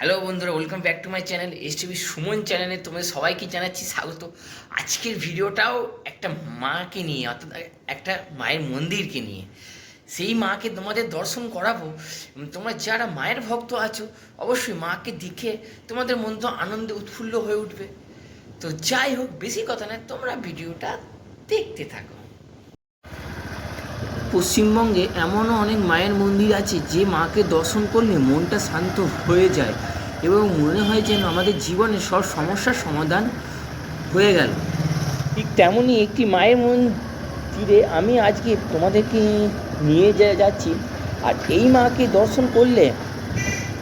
Hello বন্ধুরা, welcome back to my channel STV Suman চ্যানেলে তোমাদের সবাইকে জানাচ্ছি স্বাগত। আজকের ভিডিওটাও একটা মাকে নিয়ে, অর্থাৎ একটা মায়ের মন্দিরকে নিয়ে। সেই মাকে তোমাদের দর্শন করাবো। তোমরা যারা মায়ের ভক্ত আছো অবশ্যই মাকে দেখে তোমাদের মন তো আনন্দে উৎফুল্ল হয়ে উঠবে। তো যাই হোক, বেশি কথা নয়, তোমরা ভিডিওটা দেখতে থাকো। পশ্চিমবঙ্গে এমনও অনেক মায়ের মন্দির আছে যে মাকে দর্শন করলে মনটা শান্ত হয়ে যায় এবং মনে হয় যেন আমাদের জীবনে সব সমস্যার সমাধান হয়ে গেল। ঠিক তেমনই একটি মায়ের মন্দিরে আমি আজকে তোমাদেরকে নিয়ে যাচ্ছি। আর এই মাকে দর্শন করলে,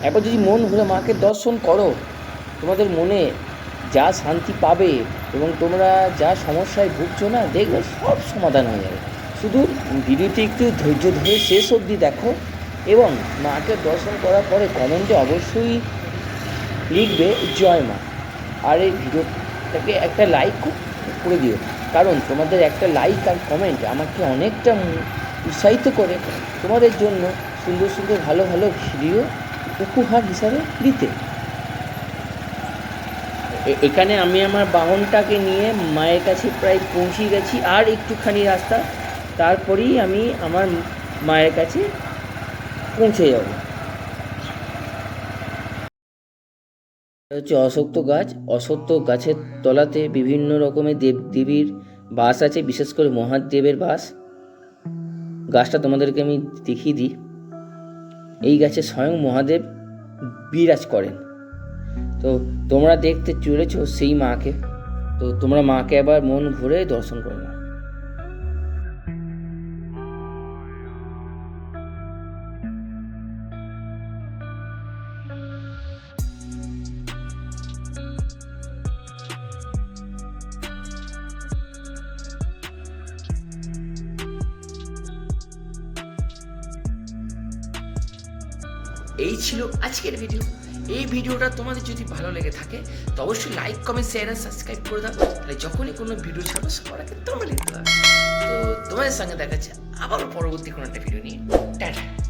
একবার যদি মন ভরে মাকে দর্শন করো, তোমাদের মনে যা শান্তি পাবে এবং তোমরা যা সমস্যায় ভুগছো না, দেখবে সব সমাধান হয়ে যাবে। শুধু ভিডিওটি একটু ধৈর্য ধরে শেষ অবধি দেখো এবং মাকে দর্শন করার পরে কমেন্টে অবশ্যই লিখবে জয় মা। আর এই ভিডিওটাকে একটা লাইক করে দিও, কারণ তোমাদের একটা লাইক আর কমেন্ট আমাকে অনেকটা উৎসাহিত করে তোমাদের জন্য সুন্দর সুন্দর ভালো ভালো ভিডিও উপহার হিসাবে দিতে। এখানে আমি আমার বাহনটাকে নিয়ে মায়ের কাছে প্রায় পৌঁছে গেছি, আর একটুখানি রাস্তা, তারপরেই আমি আমার মায়ের কাছে পৌঁছে যাব। হচ্ছে অশ্বত্থ গাছ। অশ্বত্থ গাছের তলাতে বিভিন্ন রকমের দেব দেবীর বাস আছে, বিশেষ করে মহাদেবের বাস। গাছটা তোমাদেরকে আমি দেখিয়ে দিই। এই গাছে স্বয়ং মহাদেব বিরাজ করেন। তো তোমরা দেখতে চলেছ সেই মাকে। তো তোমরা মাকে আবার মন ভরে দর্শন করো না। এই ছিল আজকের ভিডিও। এই ভিডিওটা তোমাদের যদি ভালো লেগে থাকে তো অবশ্যই লাইক, কমেন্ট, শেয়ার আর সাবস্ক্রাইব করে দাও, তাহলে যখনই কোনো ভিডিও ছাড়বো সবার আগে তোমরা দেখতে পাবে। তো তোমাদের সঙ্গে দেখা যাচ্ছে আবার পরবর্তী কোনো একটা ভিডিও নিয়ে। টাটা।